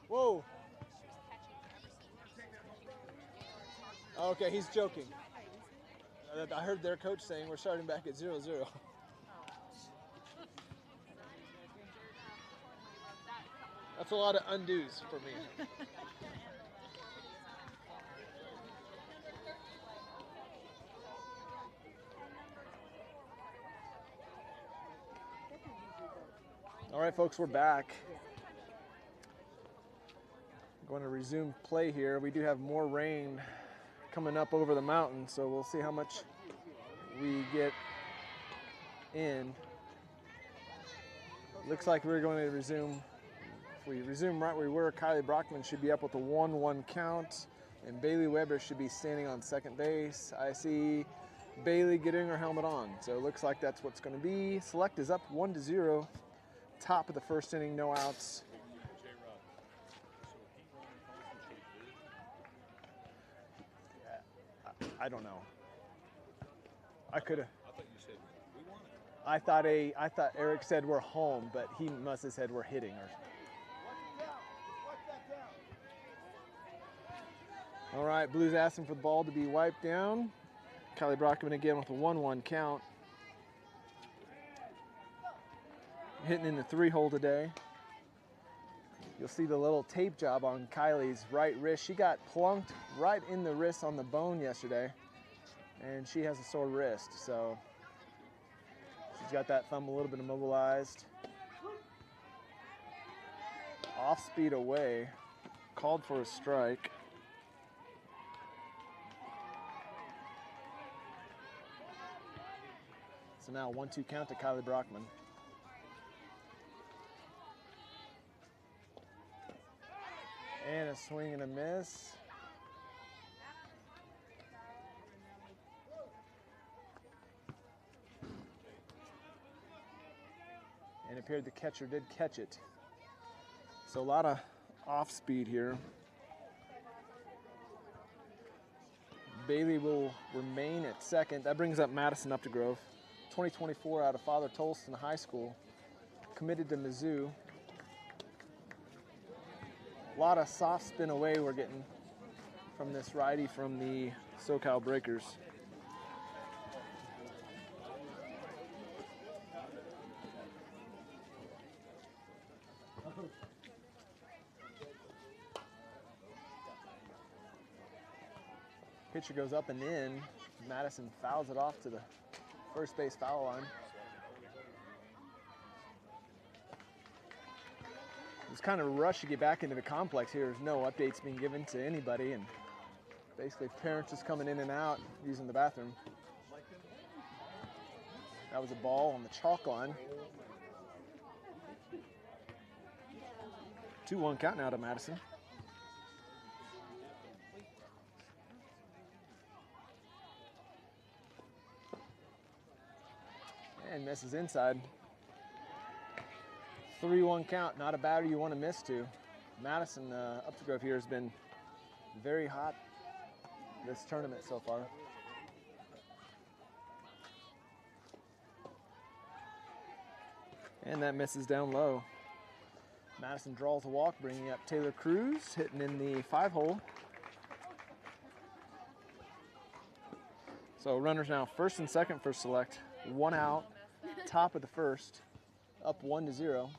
Whoa. Okay, he's joking. I heard their coach saying we're starting back at 0-0. That's a lot of undos for me. All right, folks, we're back. Going to resume play here. We do have more rain coming up over the mountain, so we'll see how much we get in. Looks like we're going to resume. If we resume right where we were, Kylie Brockman should be up with a 1-1 count, and Bailey Weber should be standing on second base. I see Bailey getting her helmet on, so it looks like that's what's going to be. Select is up 1-0. Top of the first inning, no outs. I don't know. I could have. I thought you said we won it. I thought Eric said we're home, but he must have said we're hitting. All right, Blues asking for the ball to be wiped down. Kylie Brockman again with a 1-1 count. Hitting in the 3-hole today. You'll see the little tape job on Kylie's right wrist. She got plunked right in the wrist on the bone yesterday, and she has a sore wrist, so she's got that thumb a little bit immobilized. Off speed away, called for a strike. So now 1-2 count to Kylie Brockman. And a swing and a miss. And it appeared the catcher did catch it. So a lot of off speed here. Bailey will remain at second. That brings up Madison Updegrove, 2024 out of Father Tolston High School, committed to Mizzou. A lot of soft spin away we're getting from this righty from the SoCal Breakers. Pitcher goes up and in. Madison fouls it off to the first base foul line. It's kind of a rush to get back into the complex here. There's no updates being given to anybody, and basically parents just coming in and out using the bathroom. That was a ball on the chalk line. 2-1 count now to Madison. And misses inside. 3-1 count, not a batter you want to miss to. Madison Updegrove here has been very hot this tournament so far. And that misses down low. Madison draws a walk, bringing up Taylor Cruz, hitting in the 5-hole. So runners now first and second for Select. 1 out, top of the first, up 1-0.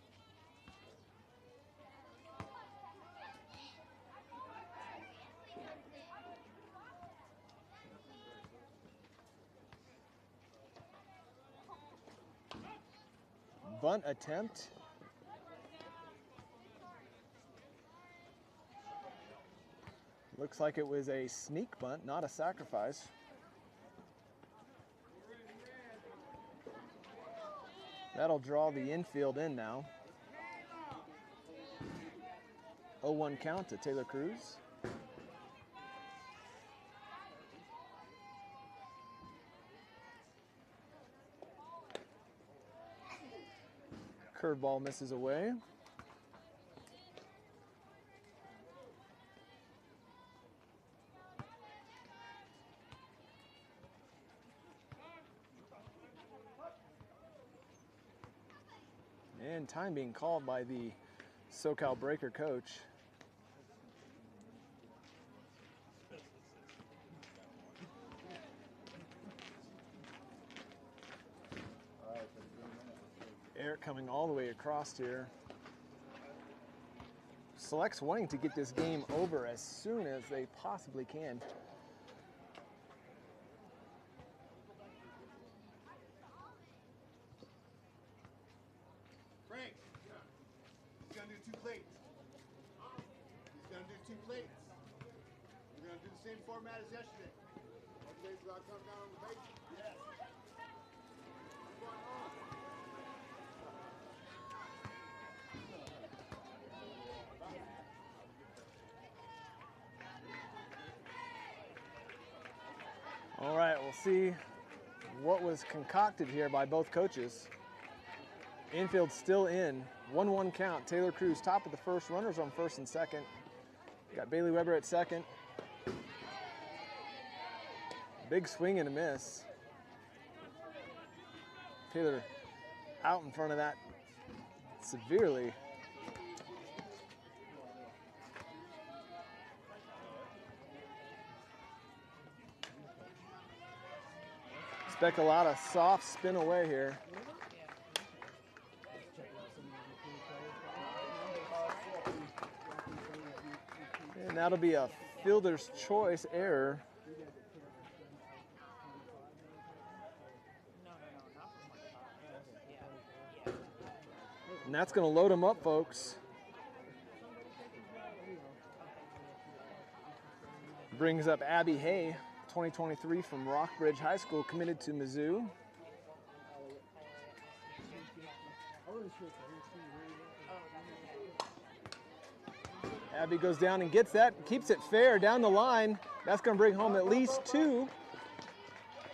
Bunt attempt. Looks like it was a sneak bunt, not a sacrifice. That'll draw the infield in now. 0-1 count to Taylor Cruz. Curveball misses away. And time being called by the SoCal Breaker coach. coming all the way across here. Select's wanting to get this game over as soon as they possibly can. Frank, he's gonna do 2 plates. He's gonna do 2 plates. We're gonna do the same format as yesterday. Okay, so I'll come down on the base. Yes. All right, we'll see what was concocted here by both coaches. Infield still in, 1-1 count. Taylor Cruz top of the first, runners on first and second. Got Bailey Weber at second. Big swing and a miss. Taylor out in front of that severely. Expect a lot of soft spin away here. And that'll be a fielder's choice error. And that's going to load them up, folks. Brings up Abby Hay, 2023 from Rockbridge High School, committed to Mizzou. Abby goes down and gets that, keeps it fair down the line. That's going to bring home at least 2.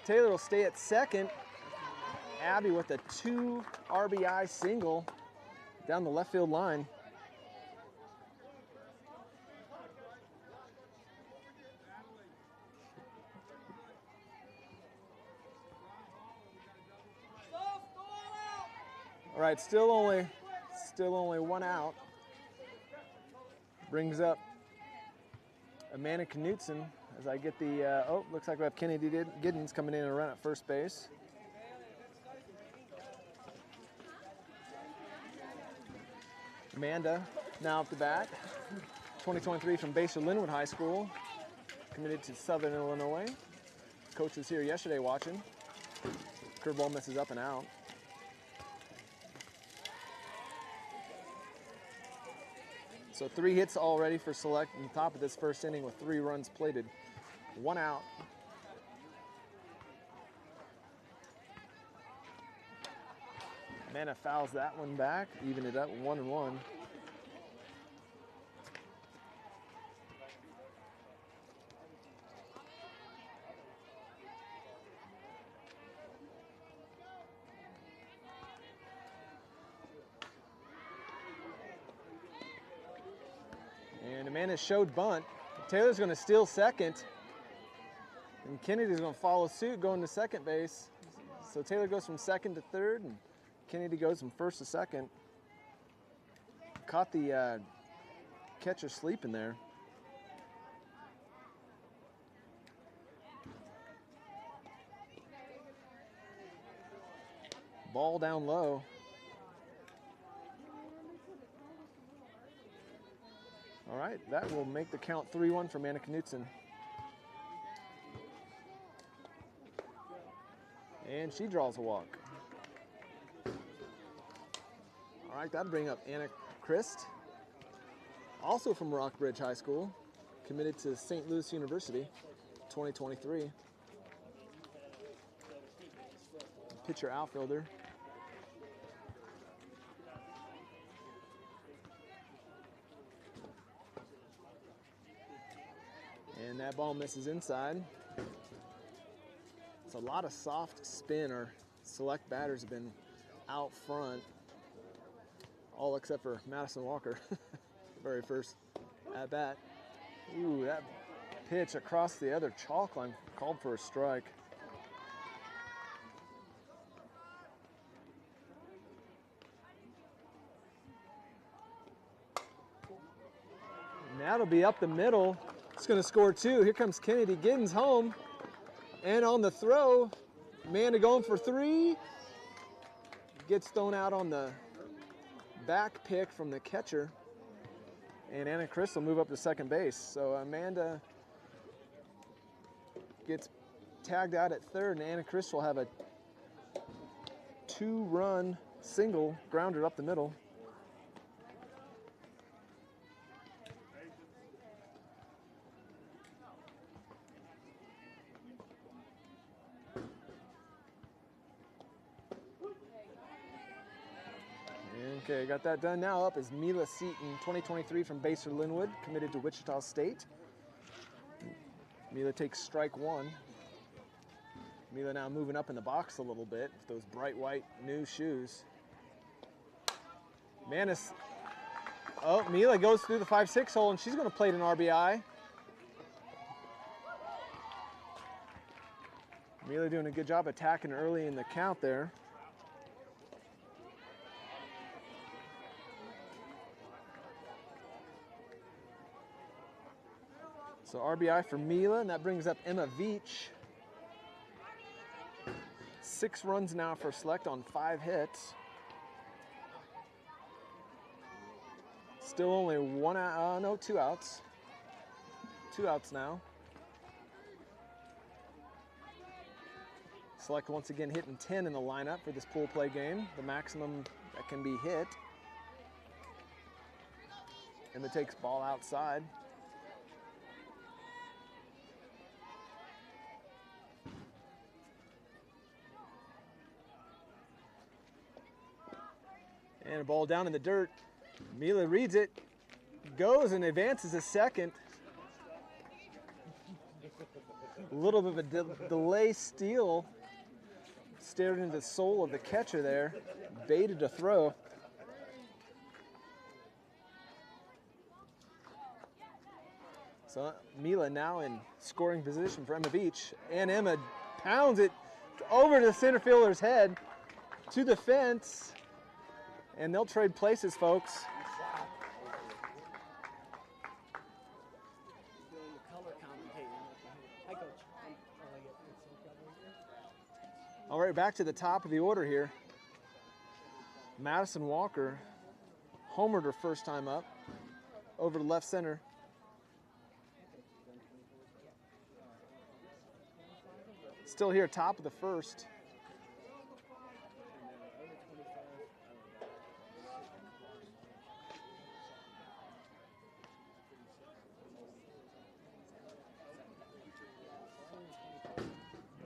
Taylor will stay at second. Abby with a 2 RBI single down the left field line. All right, still only 1 out. Brings up Amanda Knutson as I get the, looks like we have Kennedy Giddens coming in and run at first base. Amanda now up the bat, 2023 from Basel Linwood High School, committed to Southern Illinois. Coach was here yesterday watching. Curveball misses up and out. So 3 hits already for Select on top of this first inning with 3 runs plated. 1 out. Amanda fouls that one back, even it up 1-1. And Amanda showed bunt. Taylor's going to steal second. And Kennedy's going to follow suit, going to second base. So Taylor goes from second to third, and Kennedy goes from first to second. Caught the catcher sleeping there. Ball down low. All right, that will make the count 3-1 for Amanda Knutson. And she draws a walk. All right, that'll bring up Anna Christ, also from Rockbridge High School, committed to St. Louis University, 2023. Pitcher outfielder. And that ball misses inside. It's a lot of soft spin. Our Select batters have been out front, all except for Madison Walker, very first at bat. Ooh, that pitch across the other chalk line called for a strike. And that'll be up the middle. It's going to score 2. Here comes Kennedy Giddens home. And on the throw, Amanda going for 3. gets thrown out on the back pick from the catcher, and Anna Chris will move up to second base. So Amanda gets tagged out at third, and Anna Chris will have a 2-run single grounded up the middle. Okay, got that done. Now up is Mila Seaton, 2023 from Baser Linwood, committed to Wichita State. Mila takes strike one. Mila now moving up in the box a little bit with those bright white new shoes. Manis, oh, Mila goes through the 5-6 hole and she's going to plate an RBI. Mila doing a good job attacking early in the count there. So RBI for Mila, and that brings up Emma Veach. 6 runs now for Select on 5 hits. Still only 2 outs. 2 outs now. Select once again hitting 10 in the lineup for this pool play game, the maximum that can be hit. Emma takes ball outside. And a ball down in the dirt. Mila reads it, goes and advances a second. A little bit of a delay steal. Stared into the soul of the catcher there. Baited a throw. So Mila now in scoring position for Emma Beach. And Emma pounds it over to the center fielder's head to the fence. And they'll trade places, folks. All right, back to the top of the order here. Madison Walker homered her first time up over to left center. Still here, top of the first.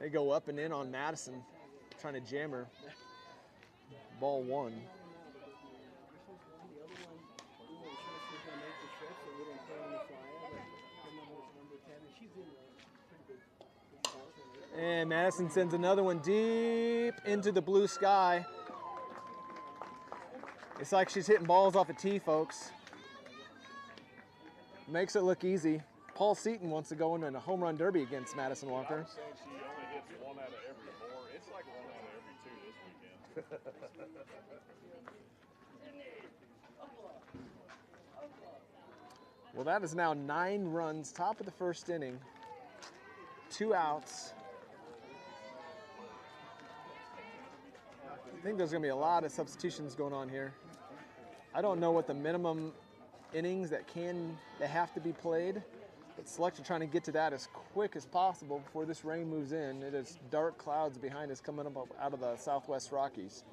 They go up and in on Madison, trying to jam her. Ball one. And Madison sends another one deep into the blue sky. It's like she's hitting balls off a tee, folks. Makes it look easy. Paul Seaton wants to go in a home run derby against Madison Walker. One out of every 4. It's like 1 out of every 2 this weekend. Well, that is now 9 runs, top of the first inning. 2 outs. I think there's going to be a lot of substitutions going on here. I don't know what the minimum innings that have to be played. But Select are trying to get to that as quick as possible before this rain moves in. It is dark clouds behind us coming up out of the Southwest Rockies.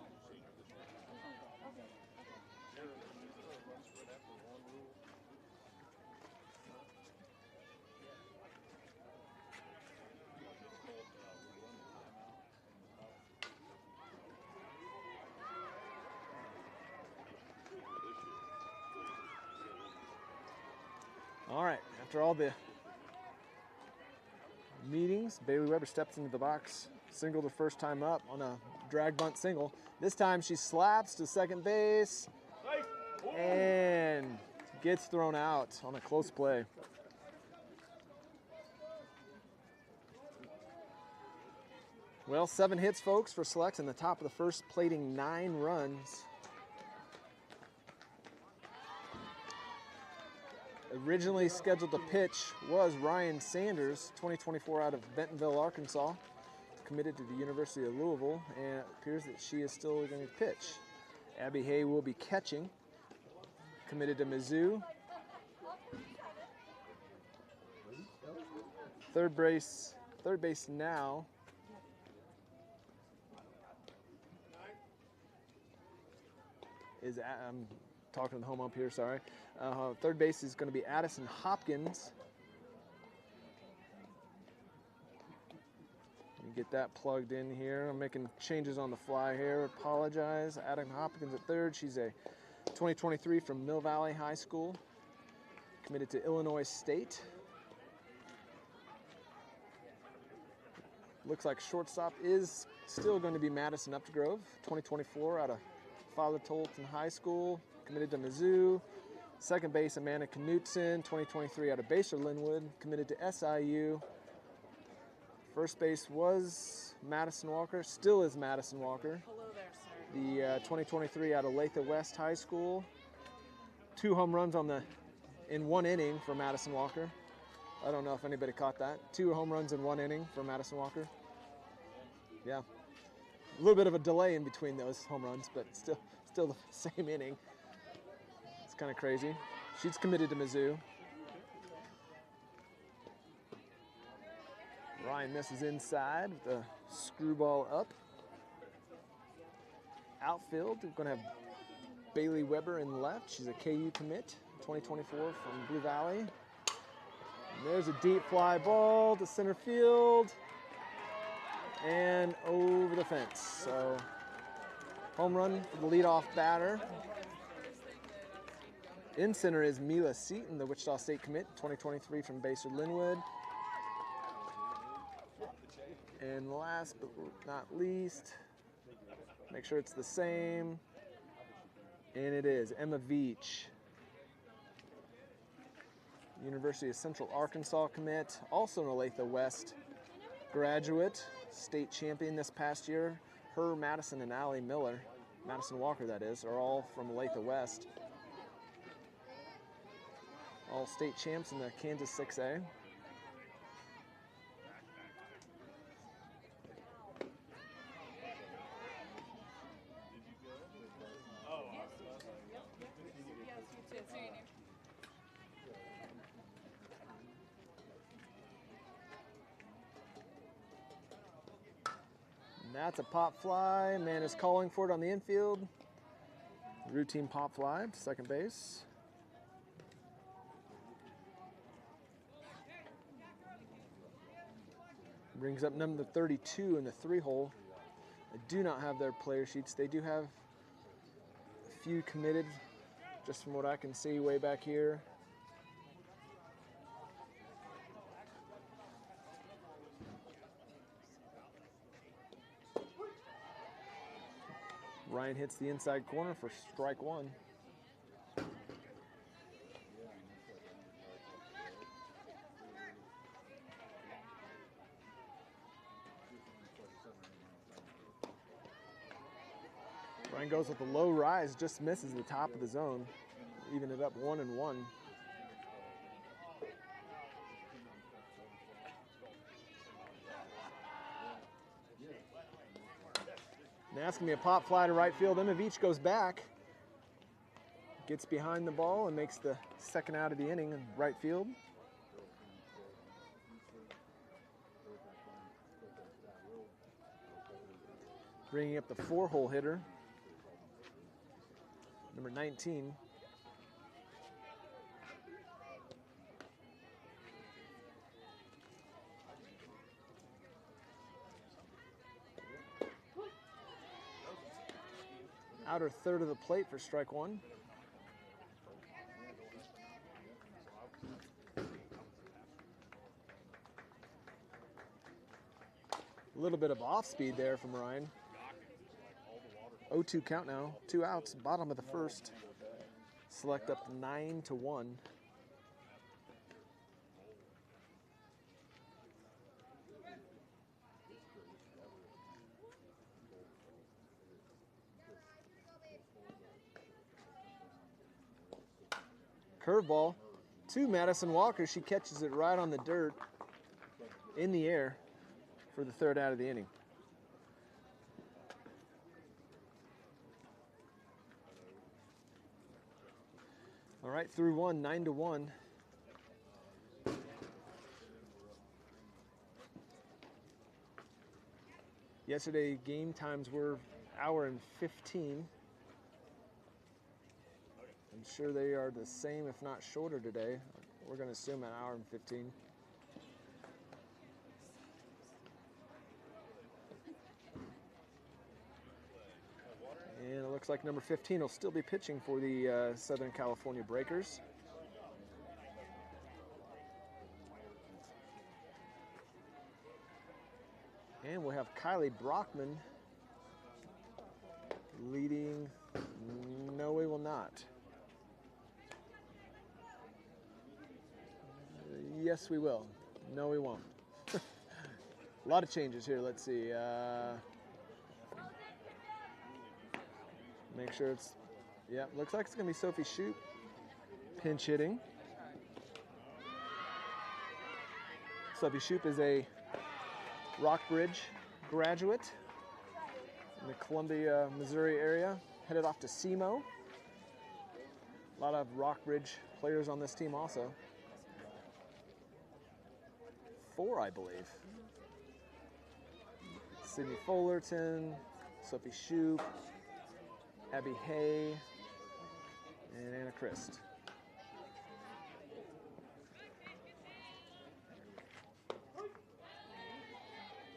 All right, after all the meetings, Bailey Weber steps into the box, singled her first time up on a drag bunt single. This time she slaps to second base and gets thrown out on a close play. Well, 7 hits, folks, for Select in the top of the first, plating 9 runs. Originally scheduled to pitch was Ryan Sanders, 2024 out of Bentonville, Arkansas. committed to the University of Louisville, and it appears that she is still going to pitch. Abby Hay will be catching, committed to Mizzou. Third base now is, I'm talking to the home ump here, sorry. Third base is going to be Addison Hopkins. Let me get that plugged in here. I'm making changes on the fly here. Apologize. Addison Hopkins at third. She's a 2023 from Mill Valley High School, committed to Illinois State. Looks like shortstop is still going to be Madison Updegrove, 2024 out of Father Tolton High School, committed to Mizzou. Second base, Amanda Knutson, 2023 out of Baser Linwood, committed to SIU. First base was Madison Walker, still is Madison Walker. Hello there, sir. The 2023 out of Latha West High School. 2 home runs in 1 inning for Madison Walker. I don't know if anybody caught that. 2 home runs in 1 inning for Madison Walker. Yeah. A little bit of a delay in between those home runs, but still the same inning. It's kind of crazy. She's committed to Mizzou. Ryan misses inside with a screwball up. Outfield, we're going to have Bailey Weber in left. She's a KU commit, 2024 from Blue Valley. And there's a deep fly ball to center field and over the fence. So home run for the leadoff batter. In center is Mila Seaton, the Wichita State commit, 2023 from Baser Linwood. And last but not least, make sure it's the same, and it is Emma Veach, University of Central Arkansas commit, also an Olathe West graduate, state champion this past year. Her, Madison, and Allie Miller, Madison Walker that is, are all from Olathe West. All state champs in the Kansas 6A. That's a pop fly. Man is calling for it on the infield. Routine pop fly to second base. Brings up number 32 in the 3-hole. I do not have their player sheets. They do have a few committed, just from what I can see way back here. Ryan hits the inside corner for strike 1. Ryan goes with a low rise, just misses the top of the zone. Even it up 1-1. And asking me a pop fly to right field. Emma Veach goes back, gets behind the ball and makes the second out of the inning in right field. Bringing up the 4-hole hitter, number 19. Outer third of the plate for strike 1. A little bit of off speed there from Ryan. 0-2 count now. 2 outs, bottom of the first. Select up 9-1. Curveball to Madison Walker. She catches it right on the dirt in the air for the third out of the inning. right, through one, 9-1. Yesterday, game times were hour and 15. I'm sure they are the same, if not shorter today. We're going to assume an hour and 15. And it looks like number 15 will still be pitching for the Southern California Breakers. And we'll have Kylie Brockman leading. No, we will not. Yes, we will. No, we won't. A lot of changes here. Let's see. Make sure it's, yeah, looks like it's going to be Sophie Shoup pinch hitting. Sophie Shoup is a Rockbridge graduate in the Columbia, Missouri area, headed off to SEMO. A lot of Rockbridge players on this team also. 4, I believe. Sydney Fullerton, Sophie Shoup, Abby Hay, and Anna Christ.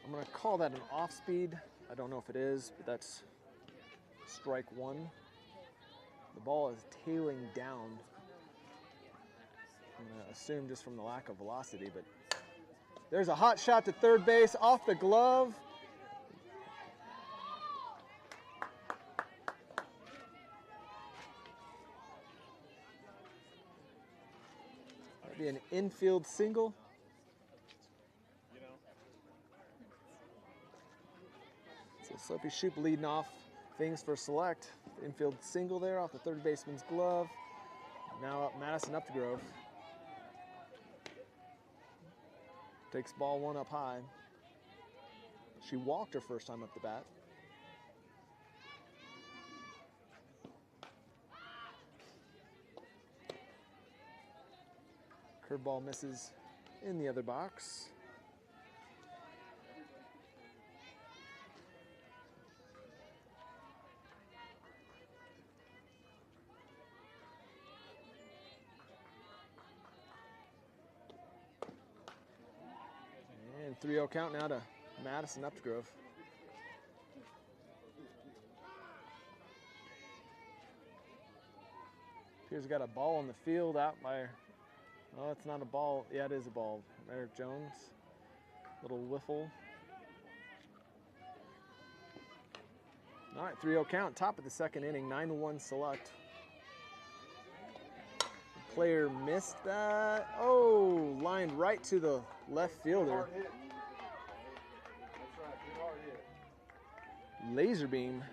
I'm going to call that an off speed. I don't know if it is, but that's strike 1. The ball is tailing down. I'm going to assume just from the lack of velocity, but there's a hot shot to third base off the glove. That'd be an infield single. So Sophie Shoup leading off things for select. Infield single there off the third baseman's glove. Now up Madison Updegrove. Takes ball 1 up high. She walked her first time up the bat. Curveball misses in the other box. And 3-0 count now to Madison Updegrove. Here's got a ball on the field out by, oh, it's not a ball. Yeah, it is a ball. Eric Jones, little whiffle. All right, 3-0 count, top of the second inning, 9-1 select. The player missed that. Oh, lined right to the left fielder. Laser beam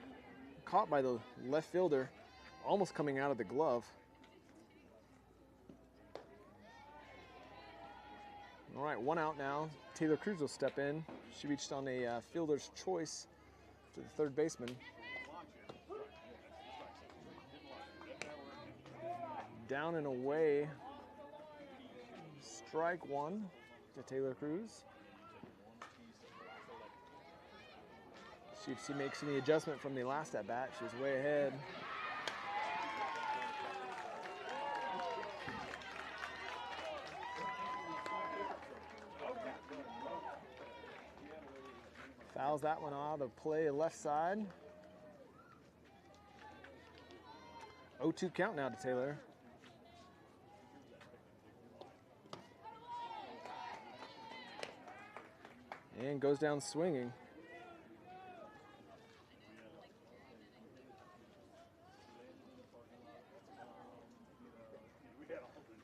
caught by the left fielder, almost coming out of the glove. All right, 1 out now. Taylor Cruz will step in. She reached on a fielder's choice to the third baseman. Down and away. Strike 1 to Taylor Cruz. See if she makes any adjustment from the last at bat. She was way ahead. Fouls that one out of play left side. 0-2 count now to Taylor. And goes down swinging.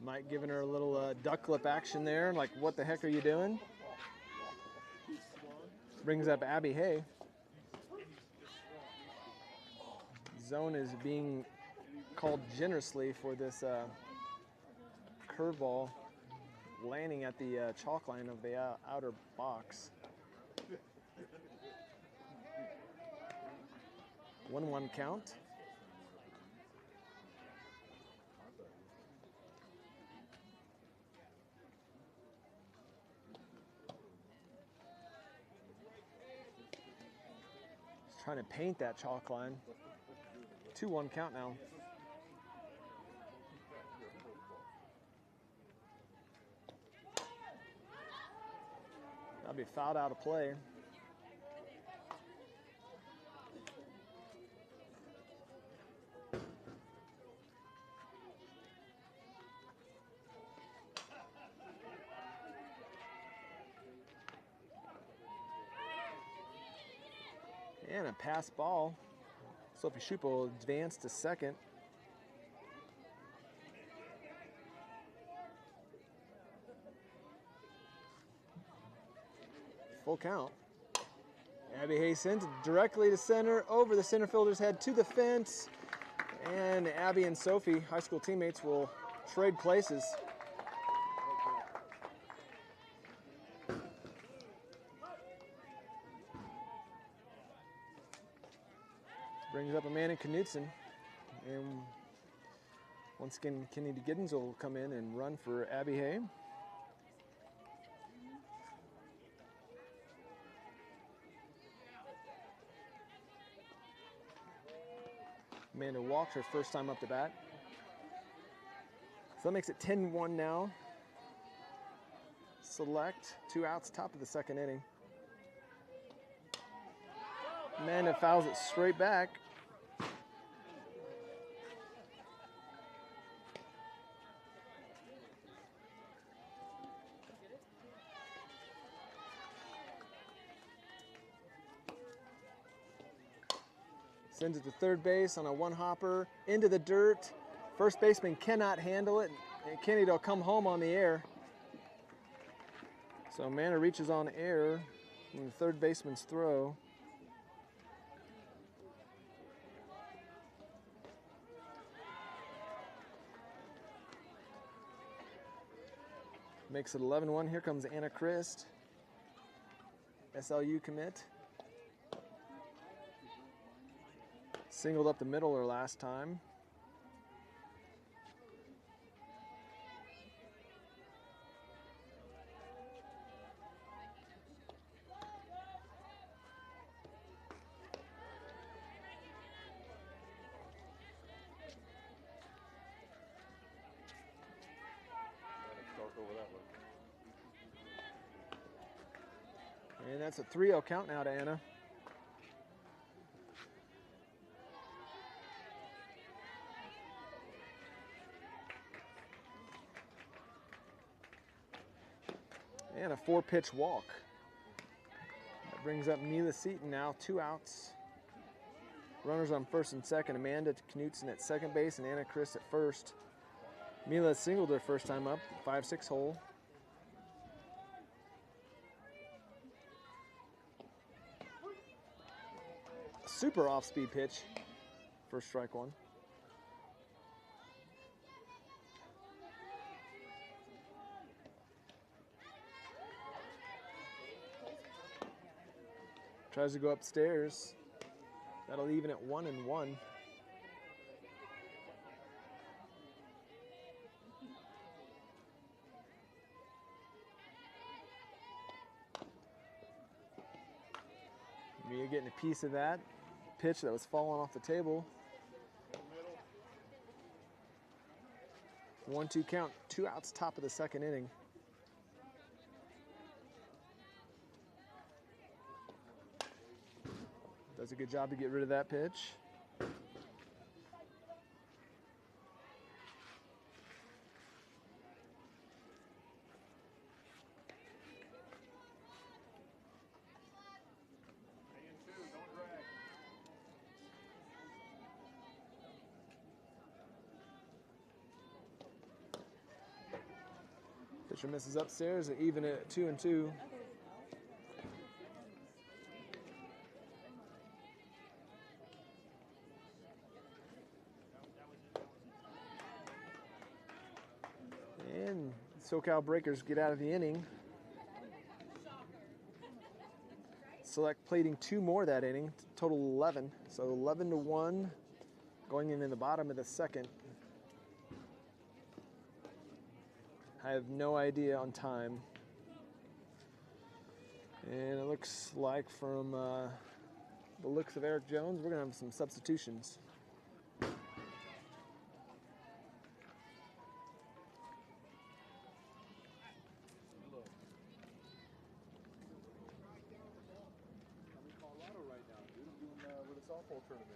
Mike giving her a little duck lip action there, like, what the heck are you doing? Brings up Abby Hay. Zone is being called generously for this curveball landing at the chalk line of the outer box. 1-1 count. Trying to paint that chalk line. 2-1 count now. That'll be fouled out of play. And a pass ball. Sophie Schupp will advance to second. Full count. Abby Hayes sends it directly to center, over the center fielder's head to the fence. And Abby and Sophie, high school teammates, will trade places. Brings up Amanda Knudsen, and once again, Kennedy Giddens will come in and run for Abby Hay. Amanda walked her first time up the bat. So that makes it 10-1 now. Select, 2 outs, top of the second inning. Amanda fouls it straight back. Sends it to third base on a one-hopper, into the dirt. First baseman cannot handle it, and Kennedy will come home on the air. So Amanda reaches on air from the third baseman's throw. Makes it 11-1. Here comes Anna Christ, SLU commit. Singled up the middle her last time. And that's a 3-0 count now to Anna. And a 4-pitch walk. That brings up Mila Seaton now, 2 outs. Runners on first and second. Amanda Knudsen at second base and Anna Christ at first. Mila singled her first time up, 5-6 hole. Super off-speed pitch. First strike one. Tries to go upstairs. That'll even at 1-1. Mia getting a piece of that pitch that was falling off the table. 1-2 count, 2 outs, top of the second inning. Does a good job to get rid of that pitch. Pitcher misses upstairs, even at 2-2. And SoCal Breakers get out of the inning. Select plating 2 more that inning, total 11. So 11-1 going in the bottom of the second. I have no idea on time. And it looks like from the looks of Eric Jones, we're going to have some substitutions. Softball tournament.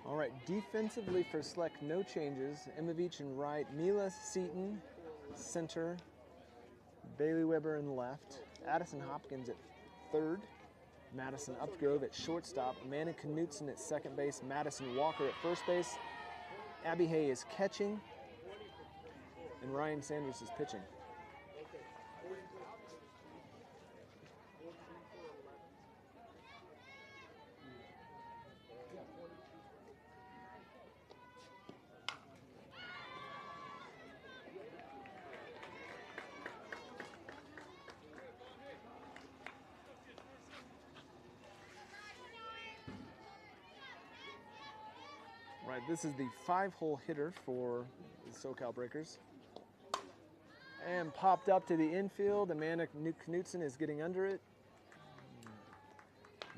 All right, defensively for Select, no changes. Imavich in right, Mila Seaton, center, Bailey Weber in left, Addison Hopkins at third, Madison Upgrove at shortstop, Amanda Knutson at second base, Madison Walker at first base, Abby Hay is catching, and Ryan Sanders is pitching. Right, this is the 5-hole hitter for the SoCal Breakers. And popped up to the infield. Amanda Knutson is getting under it.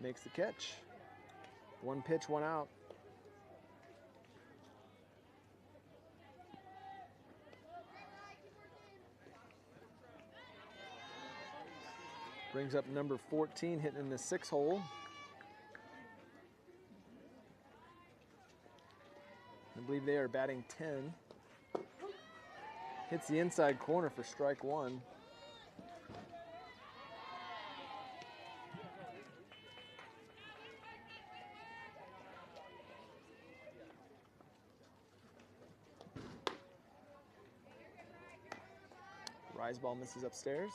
Makes the catch. 1 pitch, 1 out. Brings up number 14, hitting in the 6-hole. I believe they are batting 10. Hits the inside corner for strike 1. Rise ball misses upstairs.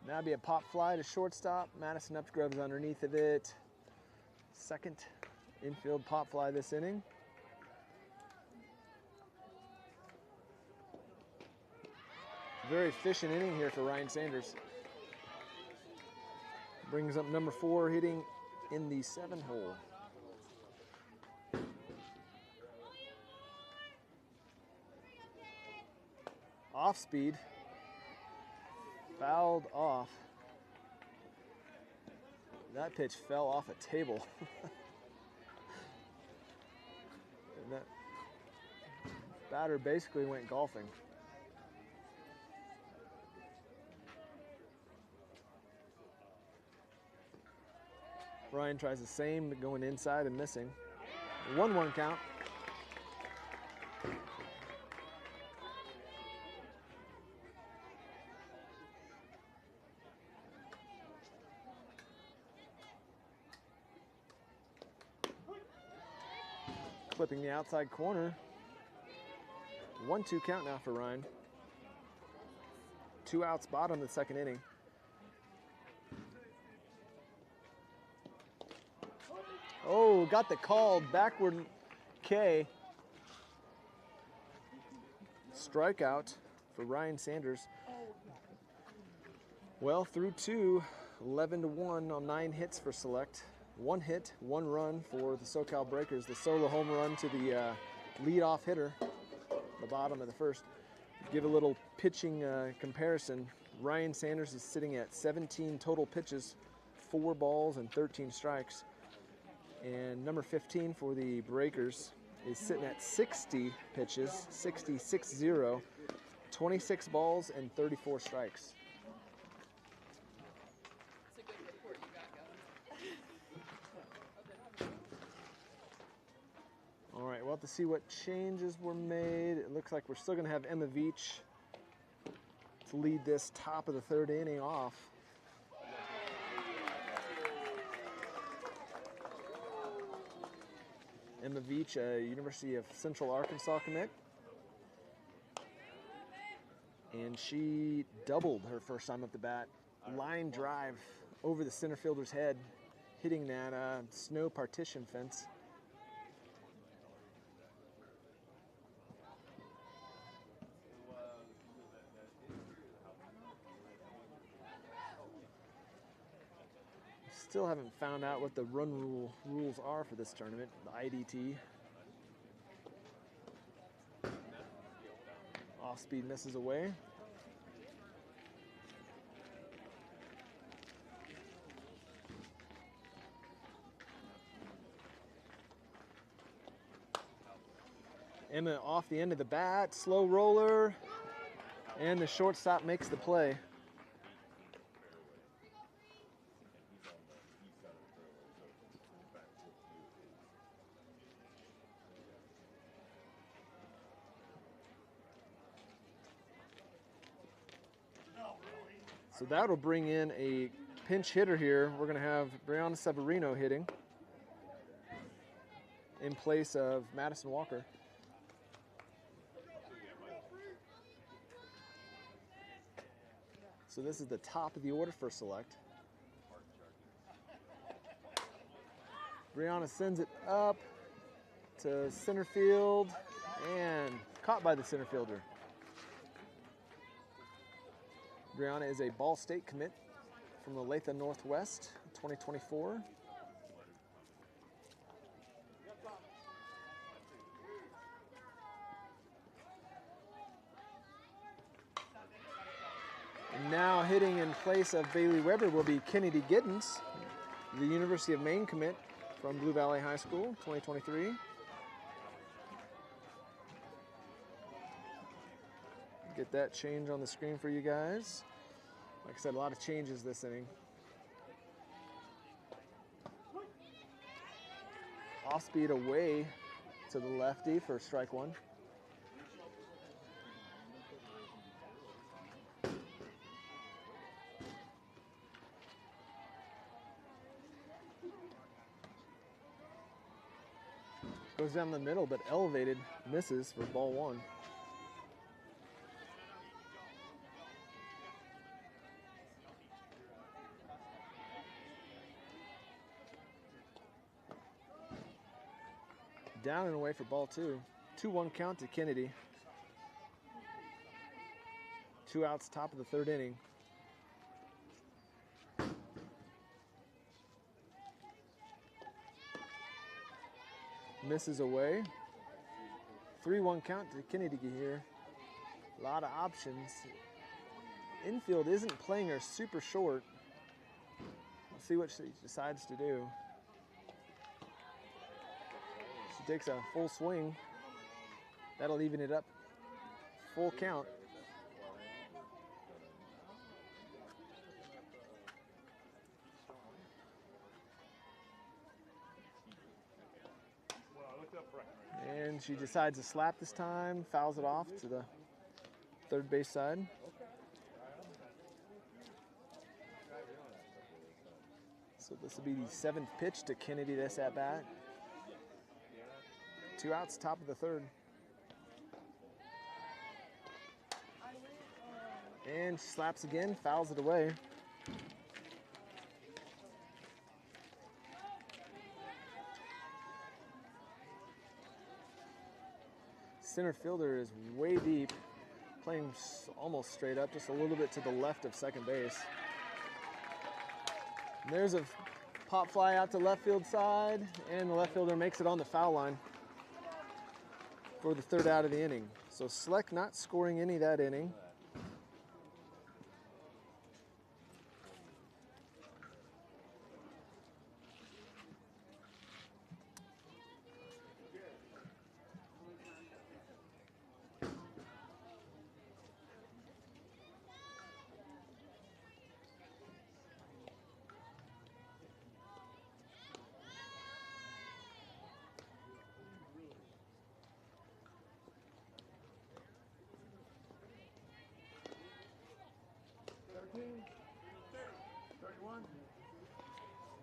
That'd be a pop fly to shortstop. Madison Upgrove's underneath of it. Second infield pop fly this inning. Very efficient inning here for Ryan Sanders. Brings up number 4, hitting in the 7-hole. Off speed. Fouled off. That pitch fell off a table. And that batter basically went golfing. Ryan tries the same, but going inside and missing. 1-1 count. Clipping the outside corner. 1-2 count now for Ryan. 2 outs, bottom of the second inning. Oh, got the call, backward K. Strikeout for Ryan Sanders. Well, through 2, 11-1 on 9 hits for Select. 1 hit, 1 run for the SoCal Breakers. The solo home run to the leadoff hitter, the bottom of the first. Give a little pitching comparison. Ryan Sanders is sitting at 17 total pitches, 4 balls and 13 strikes. And number 15 for the Breakers is sitting at 60 pitches, 60, 26 balls and 34 strikes. All right, we'll have to see what changes were made. It looks like we're still going to have Imavich to lead this top of the 3rd inning off. Emma Veach, a University of Central Arkansas commit. And she doubled her first time at the bat. Line drive over the center fielder's head, hitting that snow partition fence. Still haven't found out what the run rules are for this tournament, the IDT. Off speed misses away. Emma off the end of the bat, slow roller, and the shortstop makes the play. So that'll bring in a pinch hitter here. We're going to have Brianna Severino hitting in place of Madison Walker. So this is the top of the order for select. Brianna sends it up to center field and caught by the center fielder. Brianna is a Ball State commit from the Olathe Northwest, 2024. And now hitting in place of Bailey Weber will be Kennedy Giddens, the University of Maine commit from Blue Valley High School, 2023. Get that change on the screen for you guys. Like I said, a lot of changes this inning. Off speed away to the lefty for strike one. Goes down the middle, but elevated, misses for ball one. Down and away for ball two. 2-1 count to Kennedy. 2 outs, top of the third inning. Misses away. 3-1 count to Kennedy here. A lot of options. Infield isn't playing her super short. Let's see what she decides to do. She takes a full swing. That'll even it up. Full count. And she decides to slap this time, fouls it off to the third base side. So this will be the 7th pitch to Kennedy this at bat. 2 outs, top of the third. And she slaps again, fouls it away. Center fielder is way deep, playing almost straight up, just a little bit to the left of second base. And there's a pop fly out to left field side, and the left fielder makes it on the foul line for the third out of the inning. So Sleck not scoring any that inning.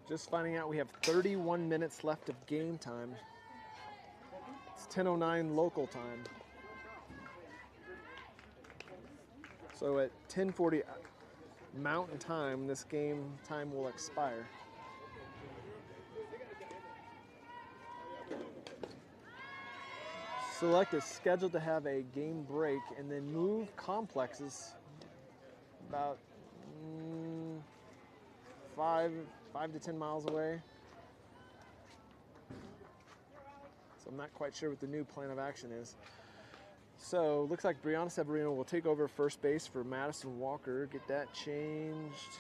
Just finding out we have 31 minutes left of game time 10:09 local time. So at 10:40 Mountain Time, this game time will expire. Select is scheduled to have a game break and then move complexes about 5 to 10 miles away. So I'm not quite sure what the new plan of action is. So looks like Brianna Severino will take over first base for Madison Walker. Get that changed.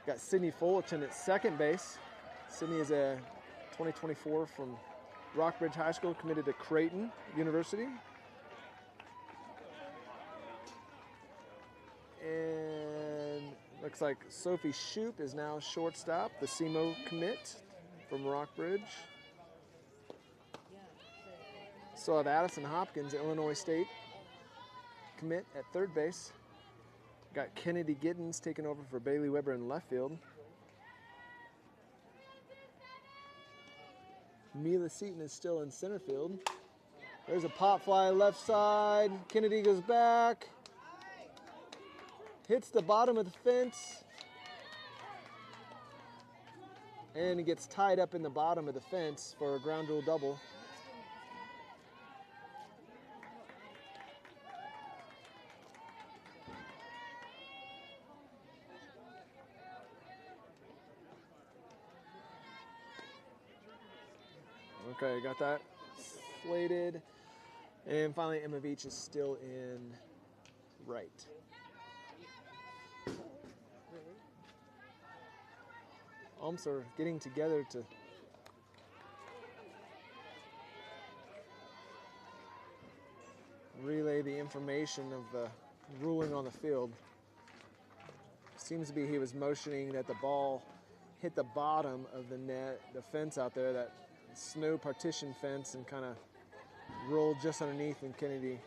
Got Sydney Fullerton at second base. Sydney is a 2024 from Rockbridge High School, committed to Creighton University. And looks like Sophie Shoup is now shortstop, the SEMO commit from Rockbridge. So have Addison Hopkins, Illinois State commit at third base. Got Kennedy Giddens taking over for Bailey Weber in left field. Mila Seaton is still in center field. There's a pop fly left side. Kennedy goes back. Hits the bottom of the fence. And it gets tied up in the bottom of the fence for a ground rule double. Okay, got that slated. And finally, Emma Beach is still in right. Umps are getting together to relay the information of the ruling on the field. Seems to be he was motioning that the ball hit the bottom of the net, the fence out there, that snow partition fence, and kind of rolled just underneath, and Kennedy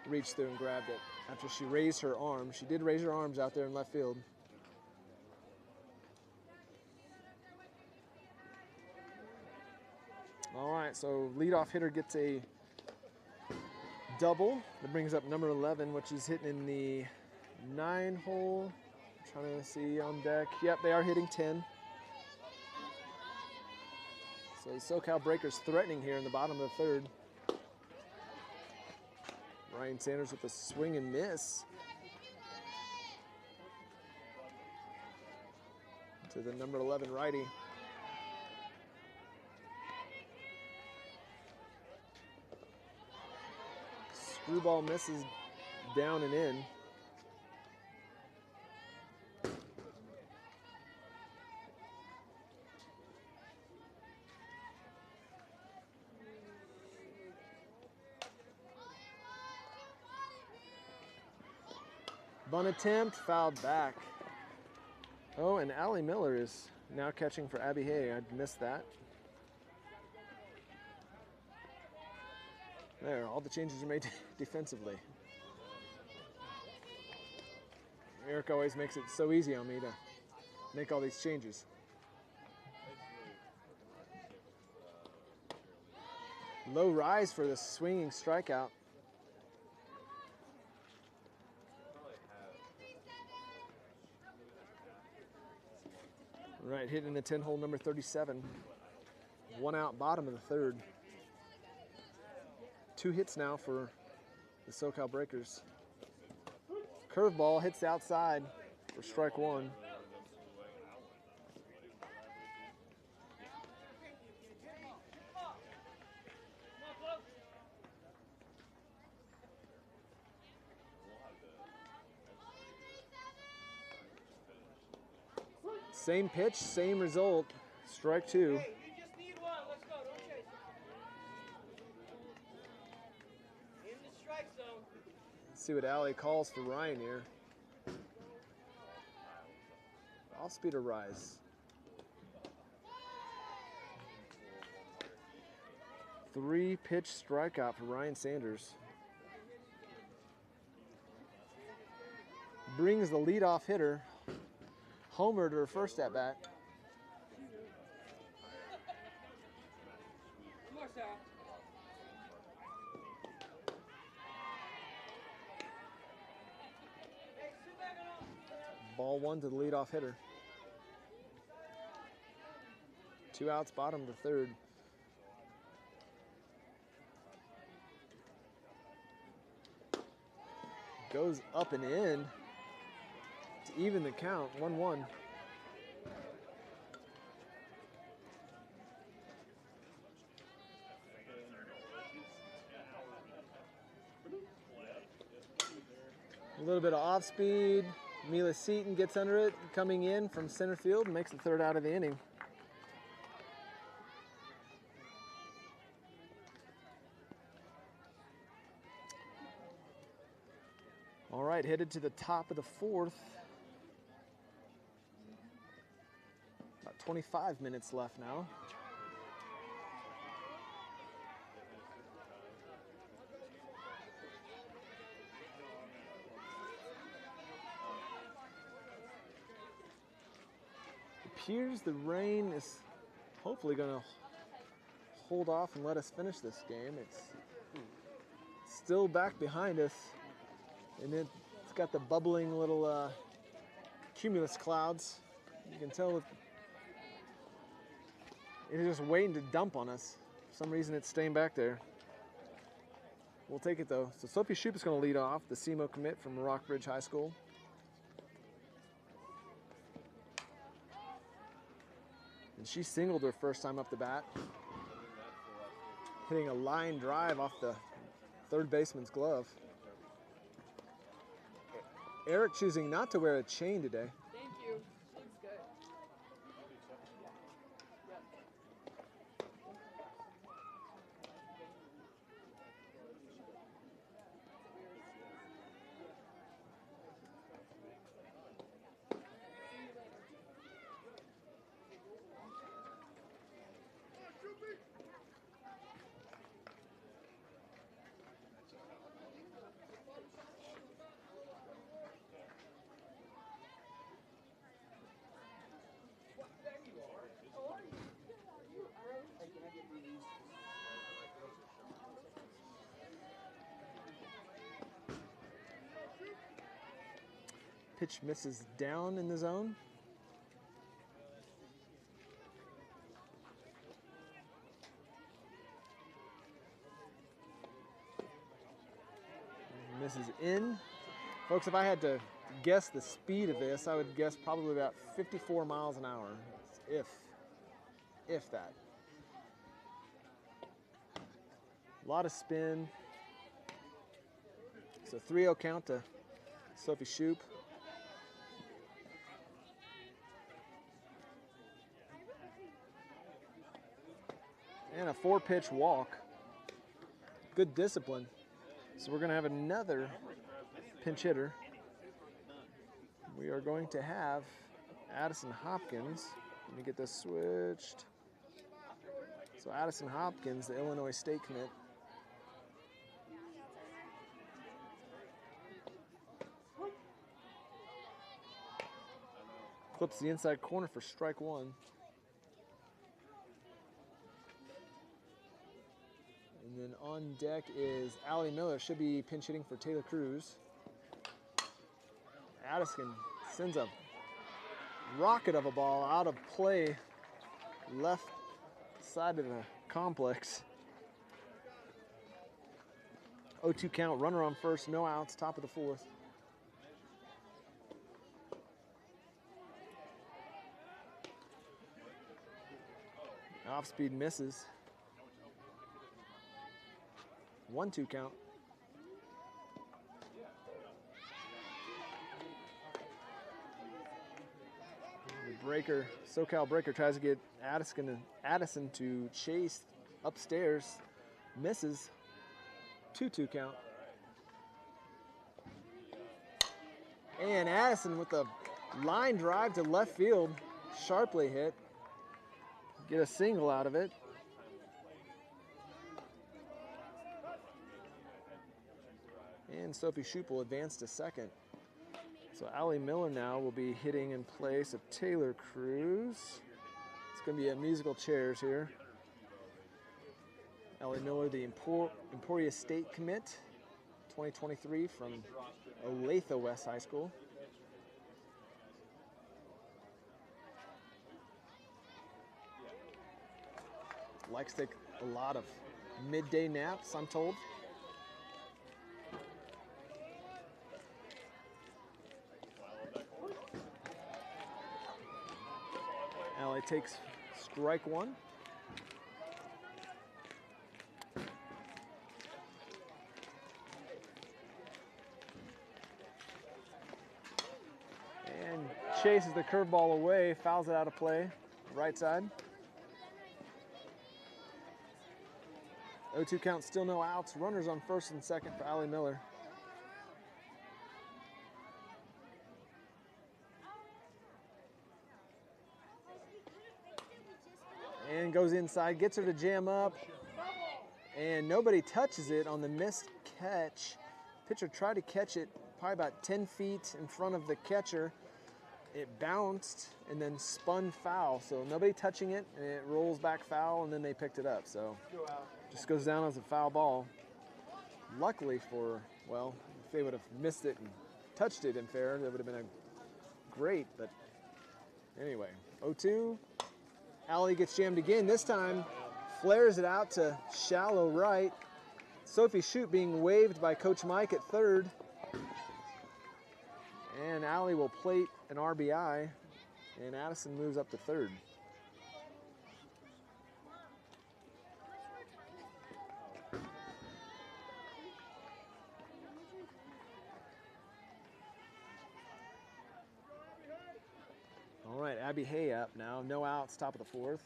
reached through and grabbed it after she raised her arms. She did raise her arms out there in left field. All right, so leadoff hitter gets a double. That brings up number 11, which is hitting in the 9 hole. Trying to see on deck. Yep, they are hitting 10. So the SoCal Breakers threatening here in the bottom of the third. Ryan Sanders with a swing and miss to the number 11 righty. Screwball misses down and in. Bunt attempt, fouled back. Oh, and Allie Miller is now catching for Abby Hay. I missed that. There, all the changes are made defensively. Eric always makes it so easy on me to make all these changes. Low rise for the swinging strikeout. Right, hitting the 10-hole number 37. 1 out, bottom of the third. 2 hits now for the SoCal Breakers. Curveball hits the outside for strike 1. Same pitch, same result. Strike 2. Hey, you just need one. Let's go. Don't chase it. In the strike zone. Let's see what Allie calls for Ryan here. Off speed or rise. 3-pitch strikeout for Ryan Sanders. Brings the leadoff hitter Homer to her first at bat. Ball 1 to the leadoff hitter. 2 outs, bottom of the third. Goes up and in to even the count, 1-1. A little bit of off speed. Mila Seaton gets under it, coming in from center field, makes the third out of the inning. All right, headed to the top of the fourth. About 25 minutes left now. Appears the rain is hopefully going to hold off and let us finish this game. It's still back behind us, and it's got the bubbling little cumulus clouds. You can tell it is just waiting to dump on us. For some reason, it's staying back there. We'll take it though. So Sophie Shoup is going to lead off, the SEMO commit from Rockbridge High School. And she singled her first time up the bat, hitting a line drive off the third baseman's glove. Eric choosing not to wear a chain today. Thank you. Looks good. Pitch misses down in the zone. Misses in. Folks, if I had to guess the speed of this, I would guess probably about 54 miles an hour, if that. A lot of spin. So 3-0 count to Sophie Shoup. And a 4-pitch walk. Good discipline. So we're going to have another pinch hitter. We are going to have Addison Hopkins. Let me get this switched. So Addison Hopkins, the Illinois State commit. Clips the inside corner for strike one. And then on deck is Allie Miller. Should be pinch hitting for Taylor Cruz. Addison sends a rocket of a ball out of play, left side of the complex. 0-2 count, runner on first, no outs, top of the fourth. Off speed misses. 1-2 count. The breaker, SoCal breaker tries to get Addison to chase upstairs. Misses. 2-2 count. And Addison with a line drive to left field. Sharply hit. Get a single out of it. And Sophie Shoup will advance to second. So Allie Miller now will be hitting in place of Taylor Cruz. It's going to be a musical chairs here. Allie Miller, the Emporia State commit, 2023 from Olathe West High School. likes to take a lot of midday naps, I'm told. Allie takes strike one. And chases the curveball away, fouls it out of play, right side. 0-2 count, still no outs. Runners on first and second for Allie Miller. And goes inside, gets her to jam up. And nobody touches it on the missed catch. Pitcher tried to catch it probably about 10 feet in front of the catcher. It bounced and then spun foul. So nobody touching it, and it rolls back foul, and then they picked it up. So just goes down as a foul ball. Luckily for, well, if they would have missed it and touched it in fair, that would have been a great, but anyway, 0-2. Allie gets jammed again. This time, flares it out to shallow right. Sophie Shute being waved by Coach Mike at third. And Allie will plate an RBI, and Addison moves up to third. All right, Abby Hay up now. No outs, top of the fourth.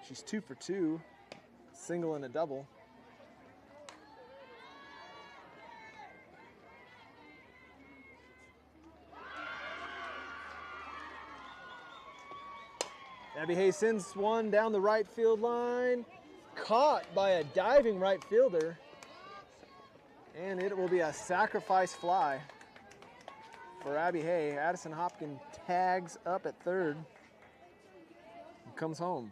She's 2 for 2, single and a double. Abby Hay sends one down the right field line. Caught by a diving right fielder. And it will be a sacrifice fly for Abby Hay. Addison Hopkins tags up at third and comes home.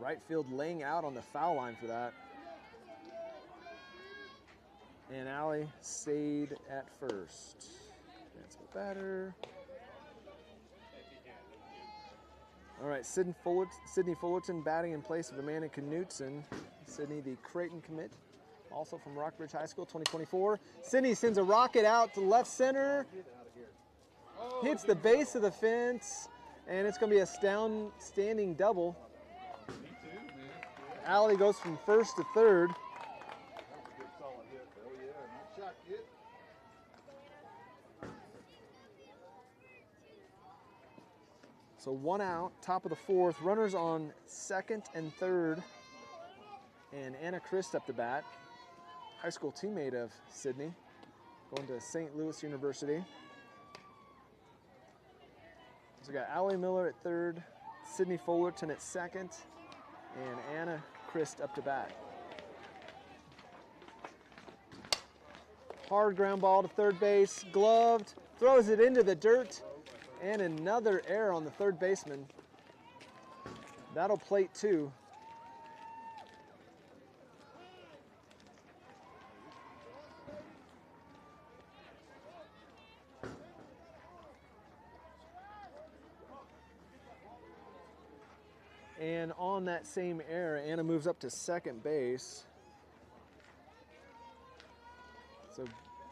Right field laying out on the foul line for that. And Allie stayed at first. That's the batter. All right, Sydney Fullerton batting in place of Amanda Knutson. Sydney, the Creighton commit, also from Rockbridge High School, 2024. Sydney sends a rocket out to left center. Hits the base of the fence, and it's going to be a standing double. Allie goes from first to third. So one out, top of the fourth. Runners on second and third. And Anna Christ up to bat. High school teammate of Sydney. Going to St. Louis University. So we got Allie Miller at third. Sydney Fullerton at second. And Anna Christ up to bat. Hard ground ball to third base. Gloved. Throws it into the dirt. And another error on the third baseman. That'll plate two. And on that same error, Anna moves up to second base. So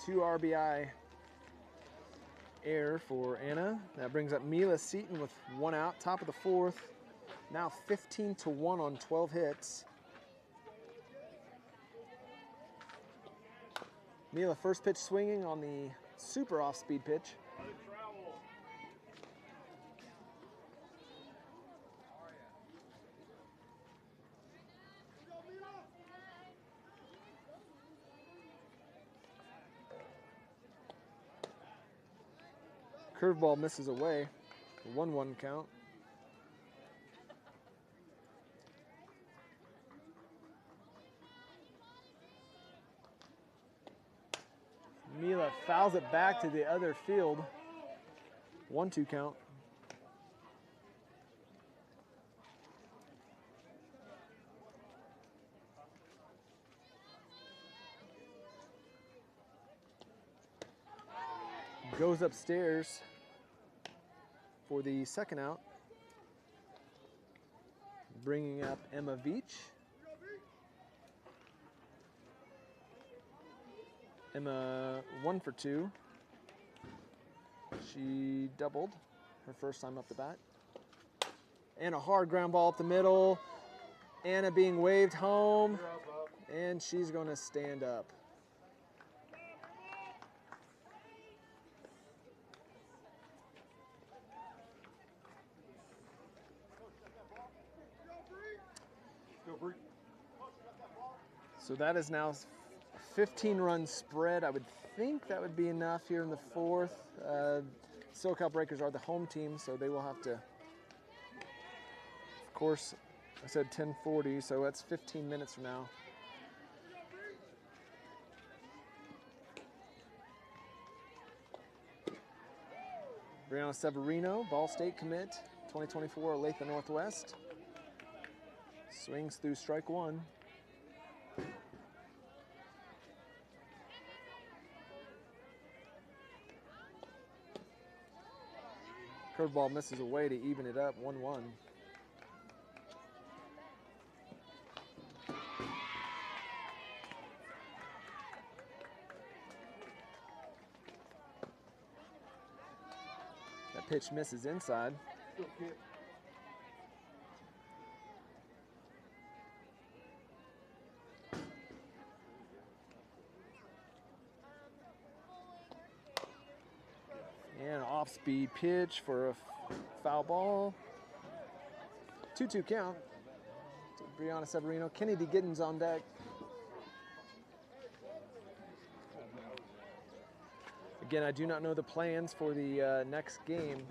2 RBI error for Anna. That brings up Mila Seaton with 1 out, top of the fourth. Now 15-1 on 12 hits. Mila first pitch swinging on the super off-speed pitch. Curveball misses away. 1-1 count. Mila fouls it back to the other field. 1-2 count. Goes upstairs for the second out. bringing up Emma Veach. Emma 1 for 2. She doubled her first time up the bat. And a hard ground ball up the middle. Anna being waved home. And she's going to stand up. So that is now 15-run spread. I would think that would be enough here in the fourth. SoCal Breakers are the home team, so they will have to, of course, I said 10:40, so that's 15 minutes from now. Brianna Severino, Ball State commit, 2024 Olathe Northwest. Swings through strike one. Curveball misses away to even it up, 1-1. That pitch misses inside. And an off-speed pitch for a foul ball. 2-2 count to Brianna Severino. Kennedy Giddens on deck. Again, I do not know the plans for the next game.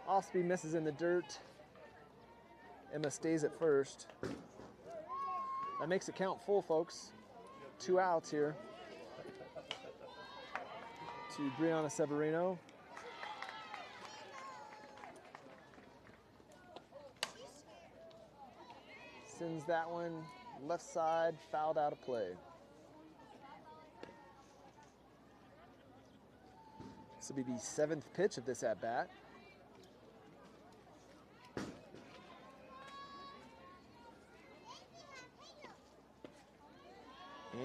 Off-speed misses in the dirt. Emma stays at first. That makes it count full, folks. 2 outs here to Brianna Severino. Sends that one left side, fouled out of play. This will be the 7th pitch of this at-bat.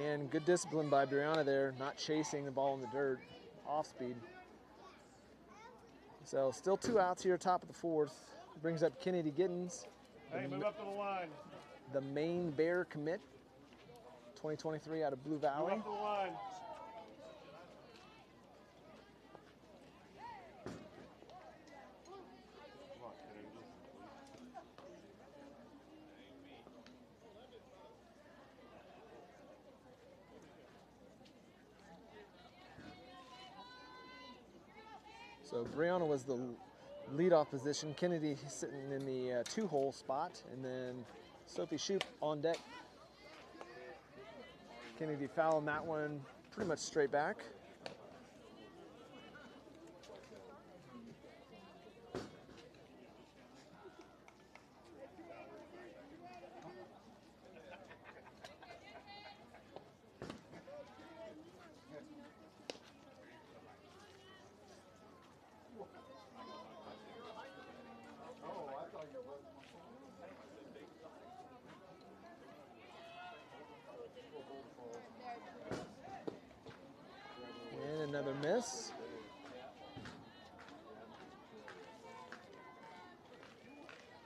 And good discipline by Brianna there, not chasing the ball in the dirt, off speed. So still 2 outs here, top of the 4th. Brings up Kennedy Giddens. Hey, move up to the line. The Maine Bear commit, 2023 out of Blue Valley. Move up to the line. So Brianna was the leadoff position. Kennedy sitting in the 2-hole spot, and then Sophie Shoup on deck. Kennedy fouling that one pretty much straight back. Another miss.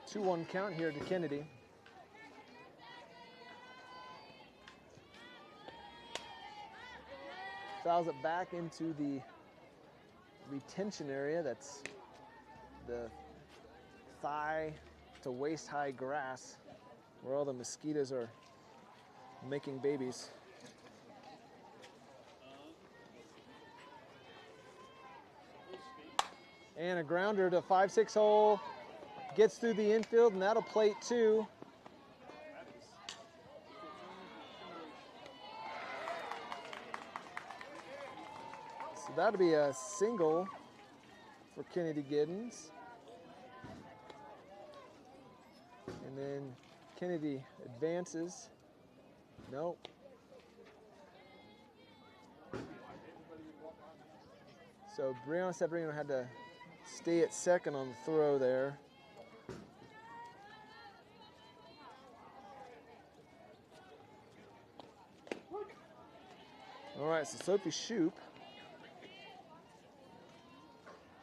Two 2-1 count here to Kennedy. Fouls it back into the retention area. That's the thigh to waist high grass where all the mosquitoes are making babies. And a grounder to 5-6 hole, gets through the infield, and that'll plate two. So that'll be a single for Kennedy Giddens. And then Kennedy advances. Nope. So Brianna Severino had to stay at second on the throw there. All right, so Sophie Shoup,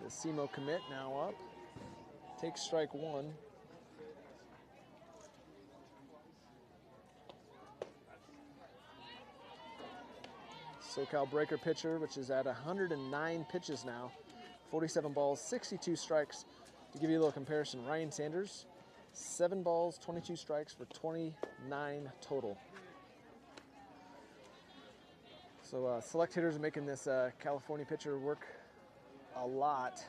the SEMO commit, now up. Takes strike one. SoCal Breaker pitcher, which is at 109 pitches now. 47 balls, 62 strikes. To give you a little comparison, Ryan Sanders, 7 balls, 22 strikes for 29 total. So select hitters are making this California pitcher work a lot.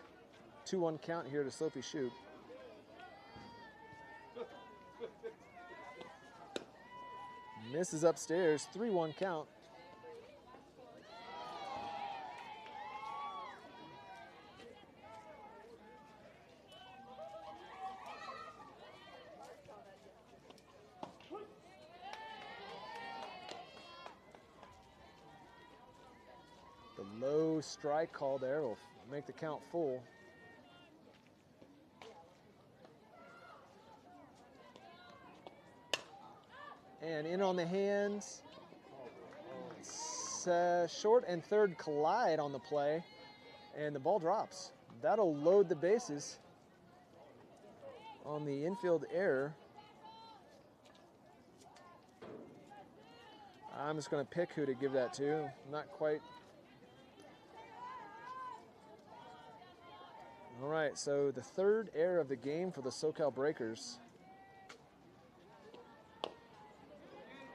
2-1 count here to Sophie Shoup. Misses upstairs, 3-1 count. The low strike call there will make the count full. And in on the hands. Short and third collide on the play, and the ball drops. That'll load the bases on the infield error. I'm just going to pick who to give that to. Not quite. All right, so the third error of the game for the SoCal Breakers.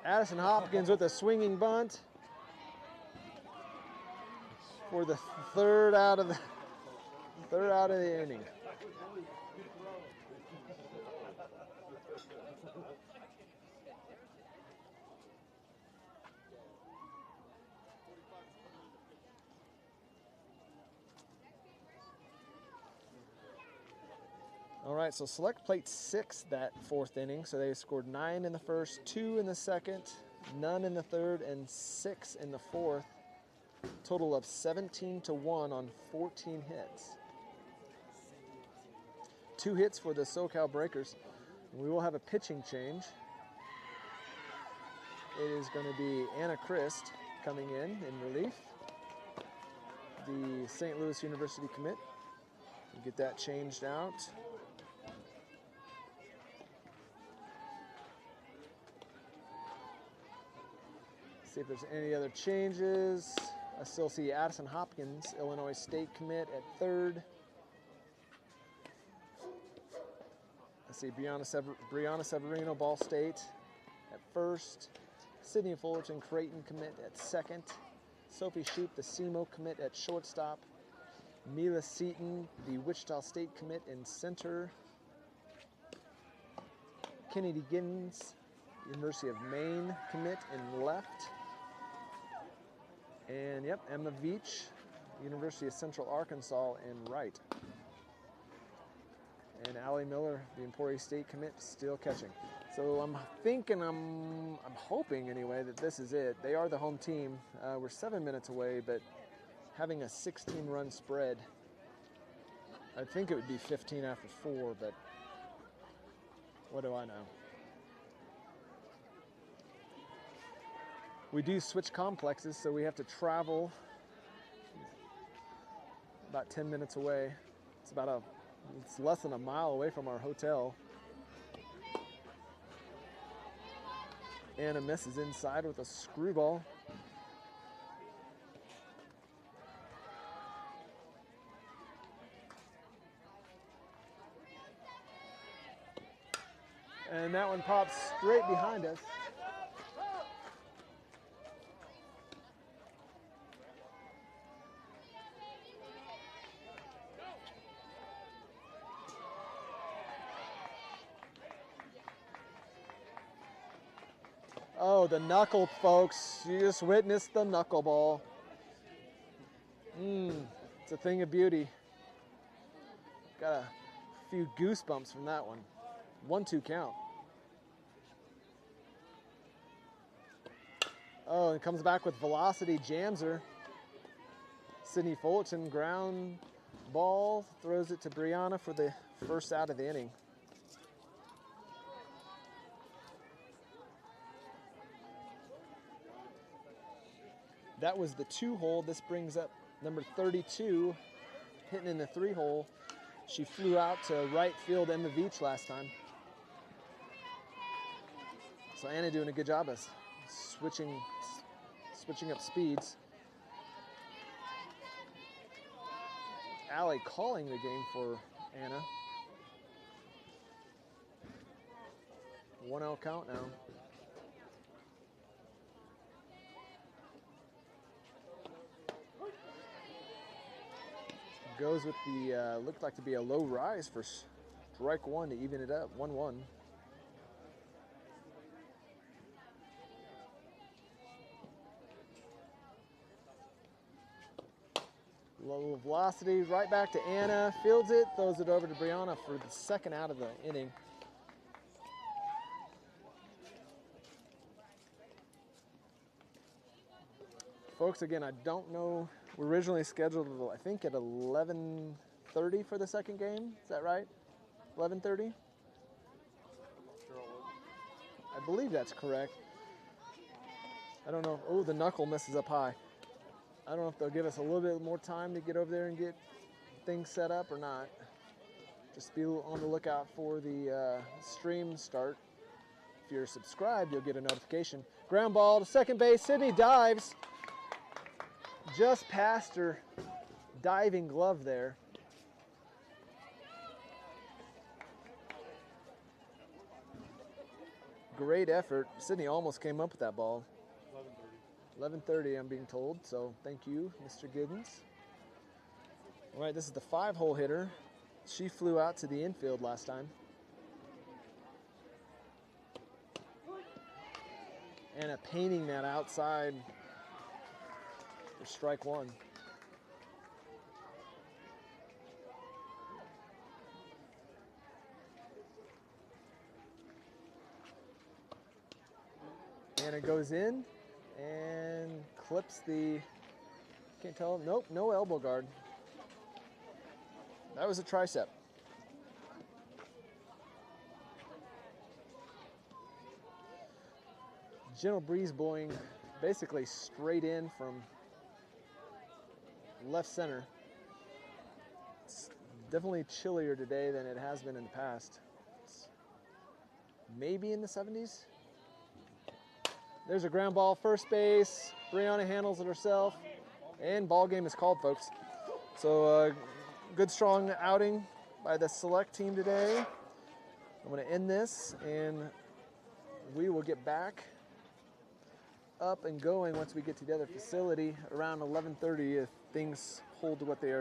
Addison Hopkins with a swinging bunt for the third out of the inning. All right, so select played 6 that 4th inning. So they scored 9 in the first, 2 in the second, none in the third, and 6 in the 4th. Total of 17-1 on 14 hits. 2 hits for the SoCal Breakers. We will have a pitching change. It is going to be Anna Christ coming in relief. The St. Louis University commit. We'll get that changed out. See if there's any other changes. I still see Addison Hopkins, Illinois State commit, at third. I see Brianna Severino, Ball State, at first. Sydney Fullerton, Creighton commit, at second. Sophie Shoup, the SEMO commit, at shortstop. Mila Seaton, the Wichita State commit, in center. Kennedy Giddens, University of Maine commit, in left. And yep, Emma Veach, University of Central Arkansas, in right. And Allie Miller, the Emporia State commit, still catching. So I'm hoping anyway that this is it. They are the home team. We're 7 minutes away, but having a 16-run spread, I think it would be 15 after 4, but what do I know? We do switch complexes, so we have to travel about 10 minutes away. It's less than a mile away from our hotel. Anna misses inside with a screwball. And that one pops straight behind us. Oh, the knuckle, folks. You just witnessed the knuckleball. It's a thing of beauty. Got a few goosebumps from that one. 1-2 count. Oh, and comes back with velocity, jams her. Sydney Fullerton, ground ball, throws it to Brianna for the first out of the inning. That was the 2-hole. This brings up number 32, hitting in the 3-hole. She flew out to right field Emma Veach last time. So Anna doing a good job of switching up speeds. Allie calling the game for Anna. 1-0 count now. Goes with the, looked like to be a low rise for strike one to even it up, 1-1. Low velocity, right back to Anna, fields it, throws it over to Brianna for the second out of the inning. Folks, again, I don't know, we're originally scheduled, I think, at 11:30 for the second game. Is that right? 11:30? I believe that's correct. I don't know. Oh, the knuckle misses up high. I don't know if they'll give us a little bit more time to get over there and get things set up or not. Just be on the lookout for the stream start. If you're subscribed, you'll get a notification. Ground ball to second base. Sydney dives. Just past her diving glove there. Great effort. Sydney almost came up with that ball. 11:30, I'm being told, so thank you, Mr. Giddens. All right, this is the 5-hole hitter. She flew out to the infield last time. Anna painting that outside for strike one. Anna goes in and clips the, can't tell, nope, no elbow guard. That was a tricep. Gentle breeze blowing basically straight in from left center. It's definitely chillier today than it has been in the past. It's maybe in the 70s. There's a ground ball, first base. Brianna handles it herself, and ball game is called, folks. So good, strong outing by the select team today. I'm going to end this, and we will get back up and going once we get to the other facility around 11:30 if things hold to what they are.